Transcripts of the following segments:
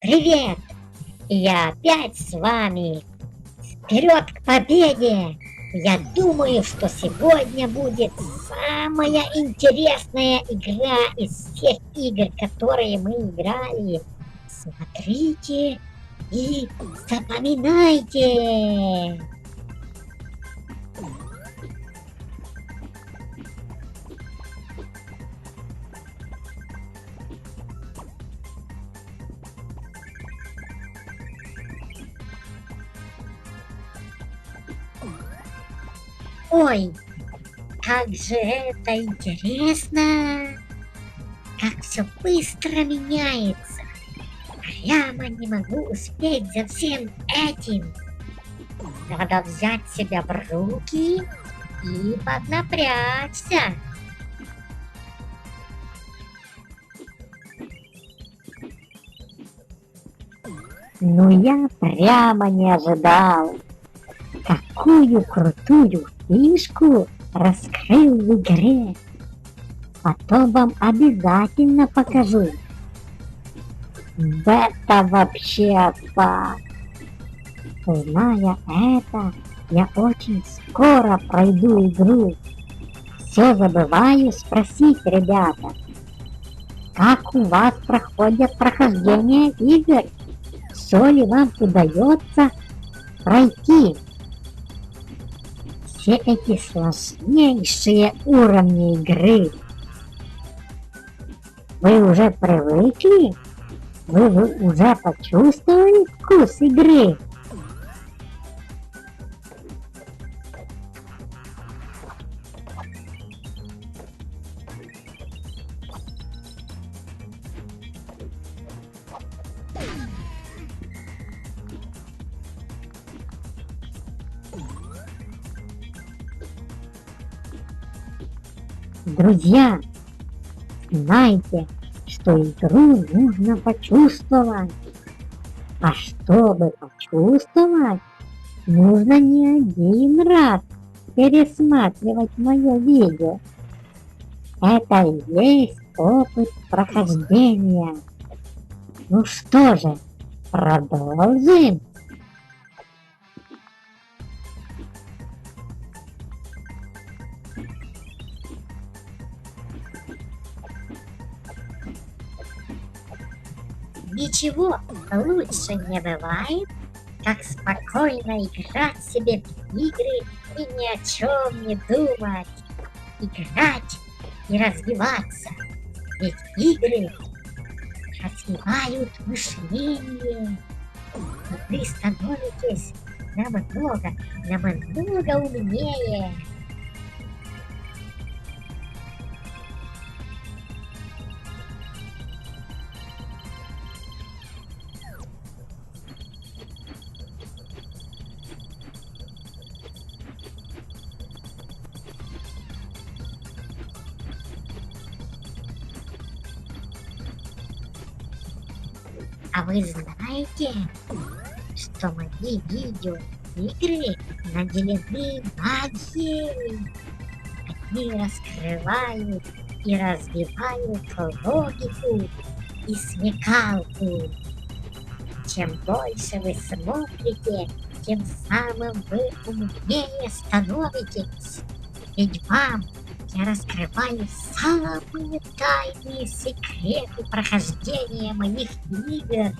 Привет! Я опять с вами. Вперед к победе! Я думаю, что сегодня будет самая интересная игра из всех игр, которые мы играли. Смотрите и запоминайте! Ой, как же это интересно! Как все быстро меняется! Прямо не могу успеть за всем этим! Надо взять себя в руки и поднапрячься. Ну я прямо не ожидал. Какую крутую фишку раскрыл в игре. Потом вам обязательно покажу. Это вообще отпад. Зная это, я очень скоро пройду игру. Все забываю спросить, ребята, как у вас проходят прохождение игр? Все ли вам удается пройти? Все эти сложнейшие уровни игры. Вы уже привыкли? Вы уже почувствовали вкус игры? Друзья, знайте, что игру нужно почувствовать. А чтобы почувствовать, нужно не один раз пересматривать мое видео. Это и есть опыт прохождения. Ну что же, продолжим. Ничего лучше не бывает, как спокойно играть себе в игры и ни о чем не думать. Играть и развиваться. Ведь игры развивают мышление. И вы становитесь намного умнее. А вы знаете, что мои видеоигры наделены магией? Они раскрывают и развивают логику и смекалку. Чем больше вы смотрите, тем самым вы умнее становитесь. Ведь вам я раскрываю самые тайные секреты прохождения моих игр.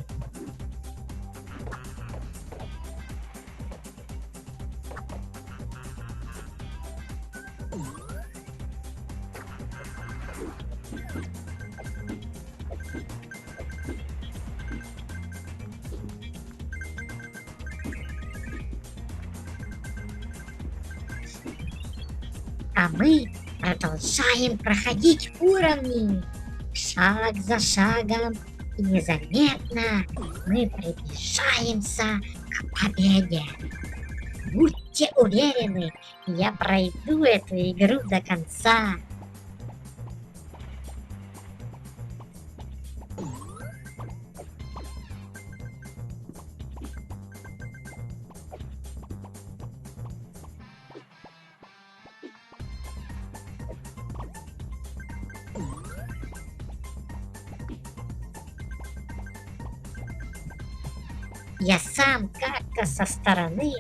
А мы продолжаем проходить уровни. Шаг за шагом и незаметно мы приближаемся к победе. Будьте уверены, я пройду эту игру до конца. Я сам как-то со стороны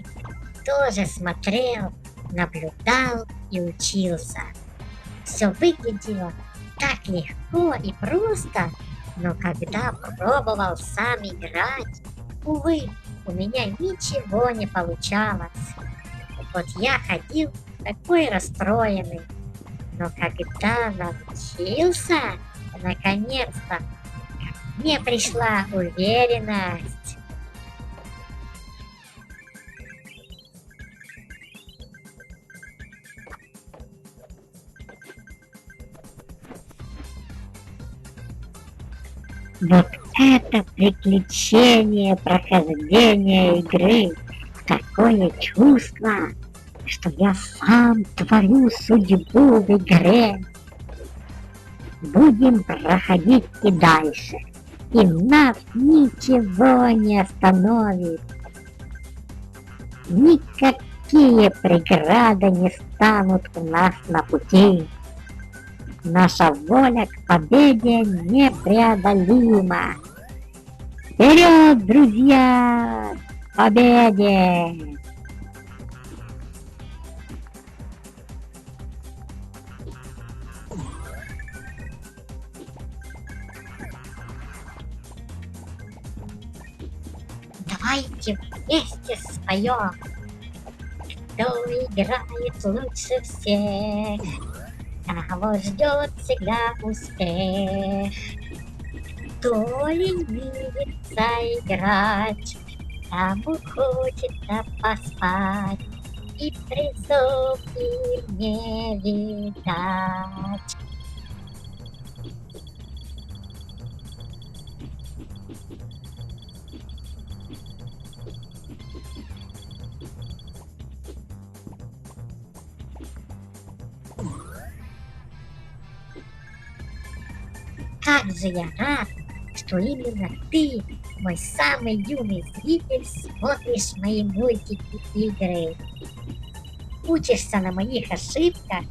тоже смотрел, наблюдал и учился. Все выглядело так легко и просто, но когда пробовал сам играть, увы, у меня ничего не получалось. Вот я ходил такой расстроенный, но когда научился, наконец-то, мне пришла уверенность. Вот это приключение прохождения игры, такое чувство, что я сам творю судьбу в игре. Будем проходить и дальше, и нас ничего не остановит. Никакие преграды не станут у нас на пути. Наша воля к победе непреодолима. Вперед, друзья, к победе! Давайте вместе споем, кто играет лучше всех, того ждет всегда успех. Кто ленивится играть, тому хочется поспать, и призов им не видать. Как же я рад, что именно ты, мой самый юный зритель, смотришь мои мультики и игры. Учишься на моих ошибках,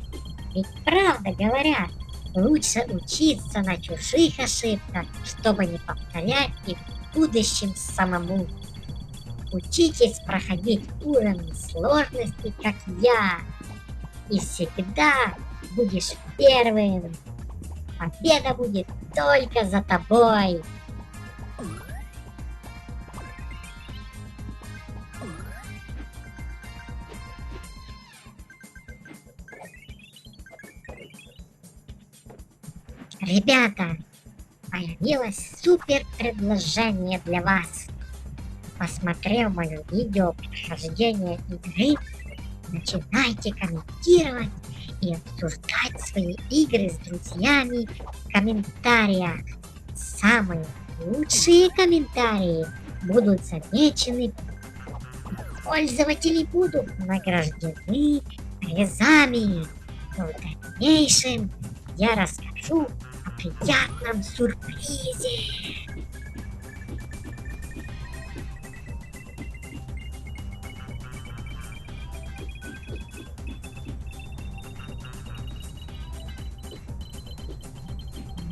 ведь правда говорят, лучше учиться на чужих ошибках, чтобы не повторять их в будущем самому. Учитесь проходить уровни сложности, как я, и всегда будешь первым. Победа будет только за тобой. Ребята, появилось супер предложение для вас. Посмотрев мое видео прохождения игры, начинайте комментировать и обсуждать свои игры с друзьями в комментариях. Самые лучшие комментарии будут замечены, пользователи будут награждены призами. В дальнейшем я расскажу о приятном сюрпризе.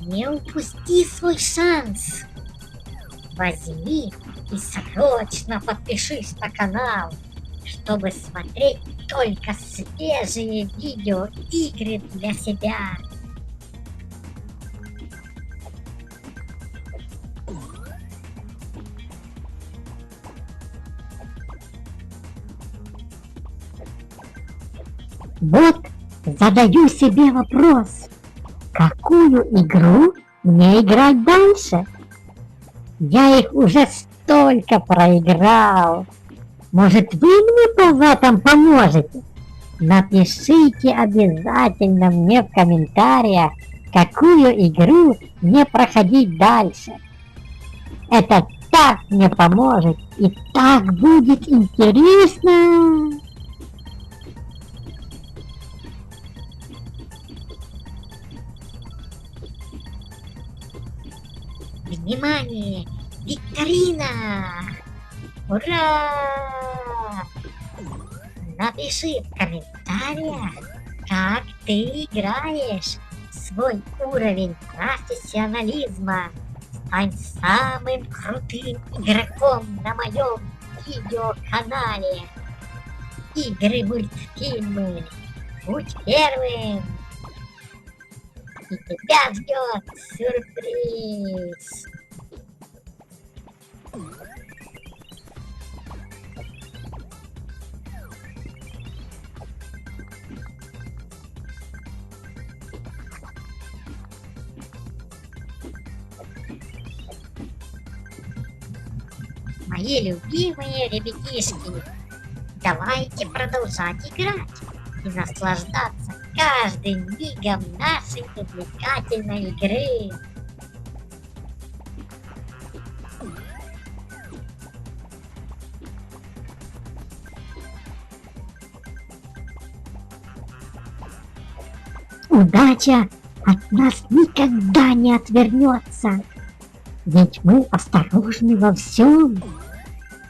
Не упусти свой шанс. Возьми и срочно подпишись на канал, чтобы смотреть только свежие видеоигры для себя. Вот задаю себе вопрос. Какую игру мне играть дальше? Я их уже столько проиграл. Может, вы мне в этом поможете? Напишите обязательно мне в комментариях, какую игру мне проходить дальше. Это так мне поможет и так будет интересно. Внимание! Викторина! Ура! Напиши в комментариях, как ты играешь, свой уровень профессионализма. Стань самым крутым игроком на моем видеоканале. Игры, мультфильмы. Будь первым. И тебя ждет сюрприз. Мои любимые ребятишки, давайте продолжать играть и наслаждаться каждым мигом нашей увлекательной игры. Удача от нас никогда не отвернется, ведь мы осторожны во всем.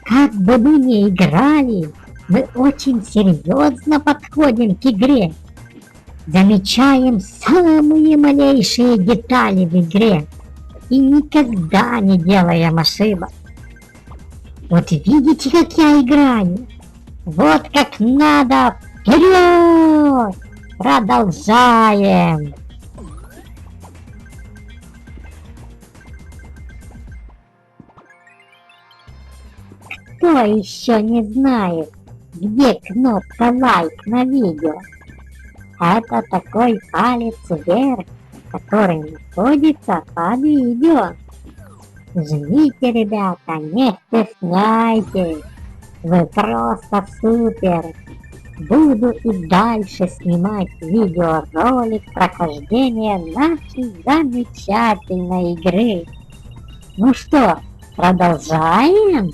Как бы мы ни играли, мы очень серьезно подходим к игре. Замечаем самые малейшие детали в игре и никогда не делаем ошибок. Вот видите, как я играю? Вот как надо! Вперед! Продолжаем! Кто еще не знает, где кнопка лайк на видео? Это такой палец вверх, который находится под видео. Жмите, ребята, не стесняйтесь. Вы просто супер. Буду и дальше снимать видеоролик прохождения нашей замечательной игры. Ну что, продолжаем?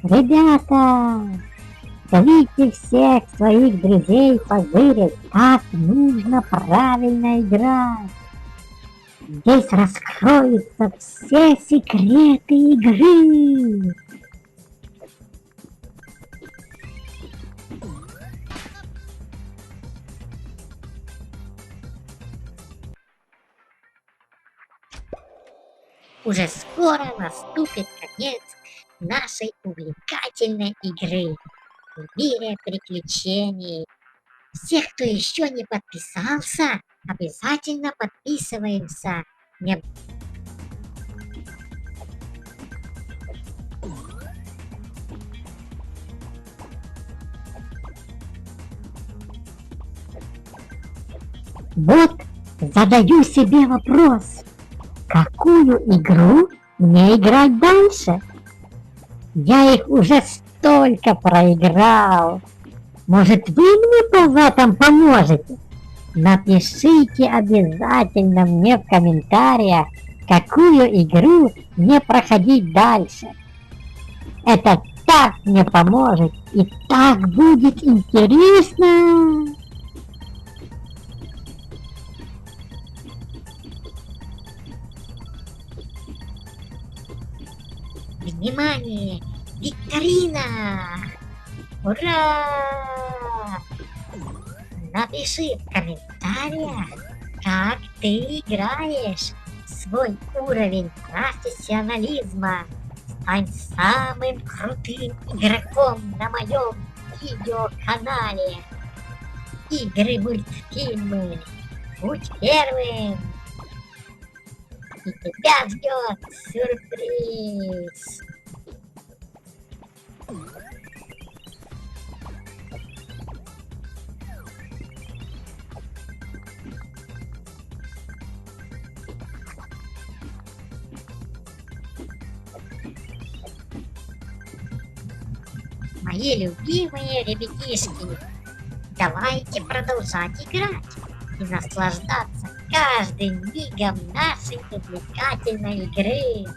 Ребята, зовите всех своих друзей позырить, как нужно правильно играть. Здесь раскроются все секреты игры. Уже скоро наступит конец нашей увлекательной игры в мире приключений. Всех, кто еще не подписался, обязательно подписываемся. Вот задаю себе вопрос, какую игру мне играть дальше? Я их уже столько проиграл. Может, вы мне в этом поможете? Напишите обязательно мне в комментариях, какую игру мне проходить дальше. Это так мне поможет и так будет интересно. Внимание! Викторина! Ура! Напиши в комментариях, как ты играешь, свой уровень профессионализма. Стань самым крутым игроком на моем видеоканале. Игры, мультфильмы. Будь первым. И тебя ждет сюрприз. Мои любимые ребятишки, давайте продолжать играть и наслаждаться каждым мигом нашей увлекательной игры.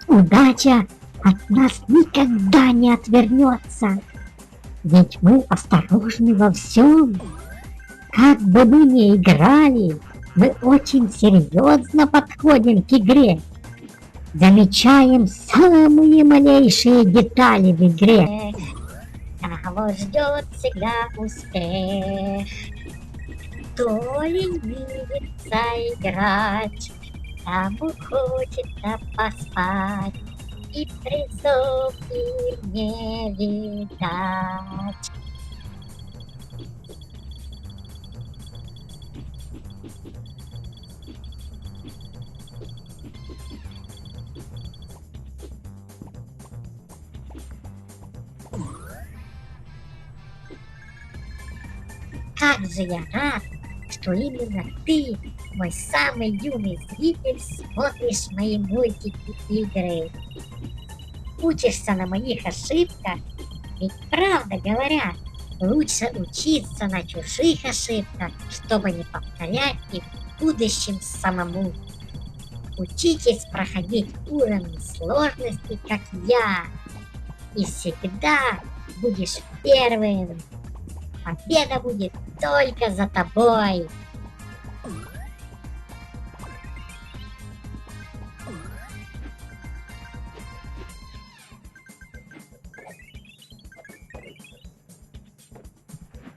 Удача от нас никогда не отвернется. Ведь мы осторожны во всем. Как бы мы ни играли, мы очень серьезно подходим к игре. Замечаем самые малейшие детали в игре. Кого ждет всегда успех, кто ленивится играть, тому хочется поспать, и призов им не видать. Как же я рад, что именно ты, мой самый юный зритель, смотришь мои мультики и игры. Учишься на моих ошибках, ведь правда говорят, лучше учиться на чужих ошибках, чтобы не повторять их в будущем самому. Учитесь проходить уровни сложности, как я, и всегда будешь первым. Победа будет только за тобой.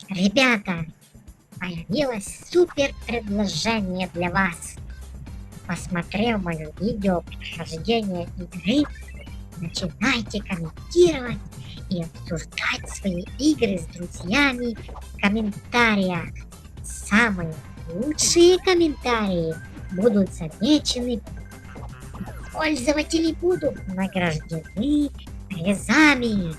Ребята, появилось супер предложение для вас. Посмотрев мое видео прохождения игры, начинайте комментировать и обсуждать свои игры с друзьями в комментариях. Самые лучшие комментарии будут замечены, пользователи будут награждены призами.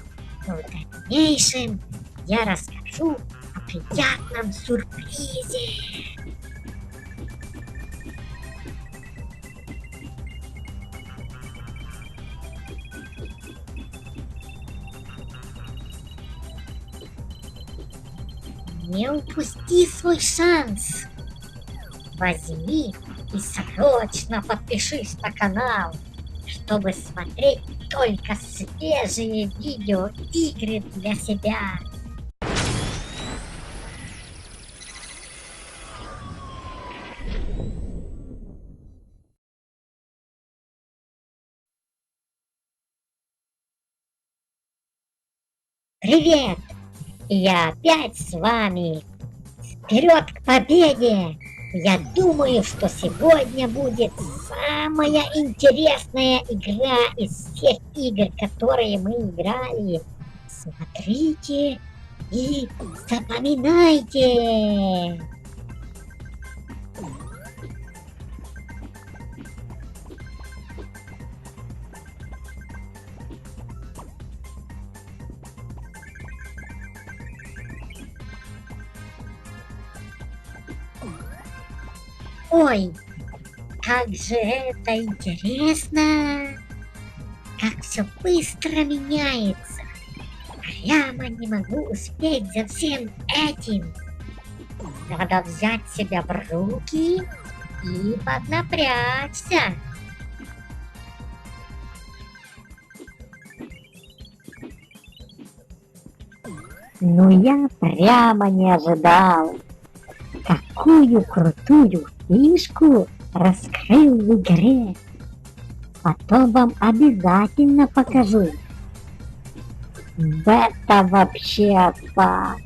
Но в дальнейшем я расскажу о приятном сюрпризе. Не упусти свой шанс. Возьми и срочно подпишись на канал, чтобы смотреть только свежие видеоигры для себя. Привет! Я опять с вами. Вперед к победе! Я думаю, что сегодня будет самая интересная игра из всех игр, которые мы играли. Смотрите и запоминайте! Ой, как же это интересно! Как все быстро меняется! Прямо не могу успеть за всем этим! Надо взять себя в руки и поднапрячься! Ну я прямо не ожидал! Какую крутую фишку раскрыл в игре. Потом вам обязательно покажу. Это вообще отпад.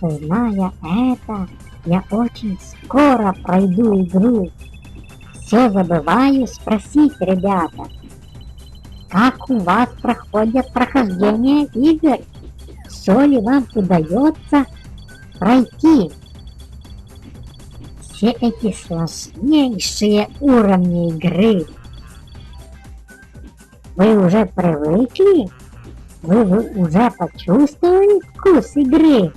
Зная это, я очень скоро пройду игру. Все забываю спросить, ребята, как у вас проходят прохождение игр? Все ли вам удается пройти? Все эти сложнейшие уровни игры. Вы уже привыкли? Вы уже почувствовали вкус игры?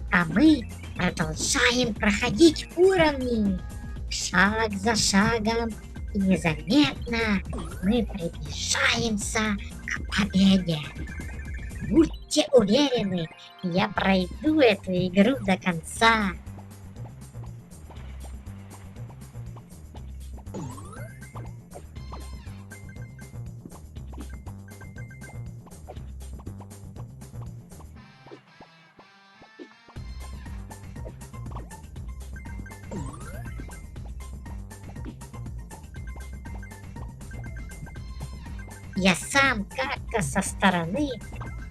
А мы продолжаем проходить уровни, шаг за шагом, и незаметно мы приближаемся к победе. Будьте уверены, я пройду эту игру до конца. Я сам как-то со стороны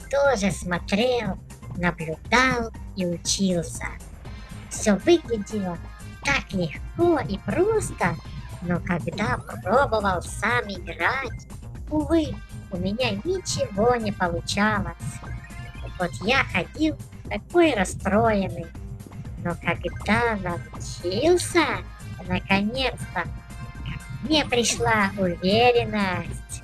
тоже смотрел, наблюдал и учился. Все выглядело так легко и просто, но когда пробовал сам играть, увы, у меня ничего не получалось. Вот я ходил такой расстроенный, но когда научился, наконец-то, мне пришла уверенность.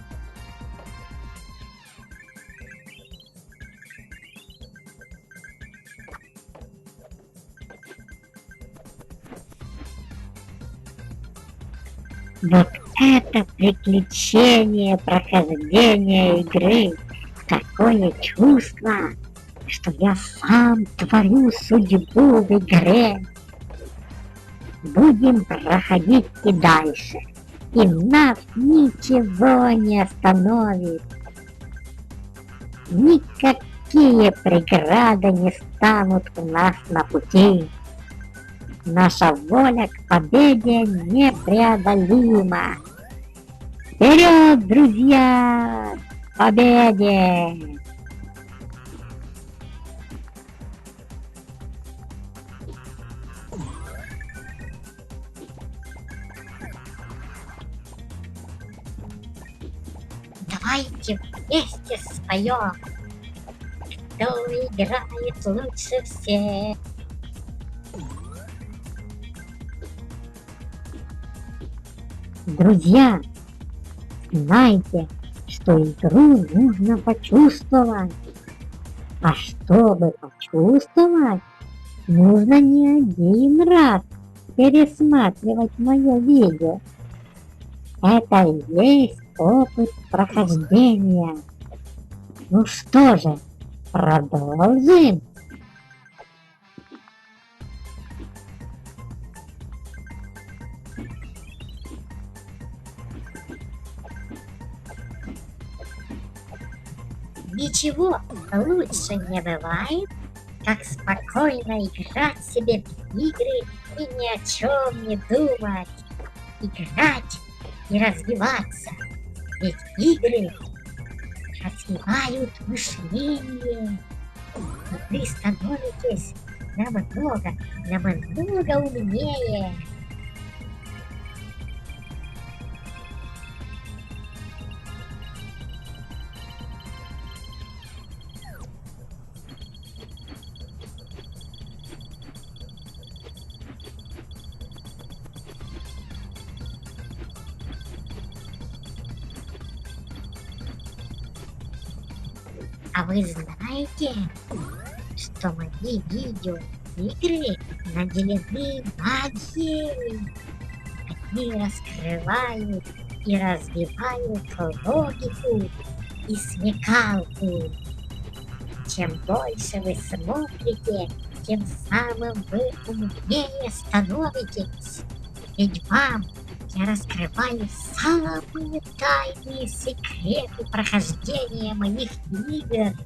Вот это приключение прохождения игры, такое чувство, что я сам творю судьбу в игре. Будем проходить и дальше, и нас ничего не остановит. Никакие преграды не станут у нас на пути. Наша воля к победе непреодолима. Вперед, друзья, к победе! Давайте вместе споем, кто играет лучше всех. Друзья, знайте, что игру нужно почувствовать. А чтобы почувствовать, нужно не один раз пересматривать мое видео. Это и есть опыт прохождения. Ну что же, продолжим. Ничего лучше не бывает, как спокойно играть себе в игры и ни о чем не думать. Играть и развиваться. Ведь игры развивают мышление. И вы становитесь намного умнее. А вы знаете, что мои видеоигры наделены магией? Они раскрывают и развивают логику и смекалку. Чем больше вы смотрите, тем самым вы умнее становитесь. Ведь вам я раскрываю самые тайные секреты прохождения моих игр.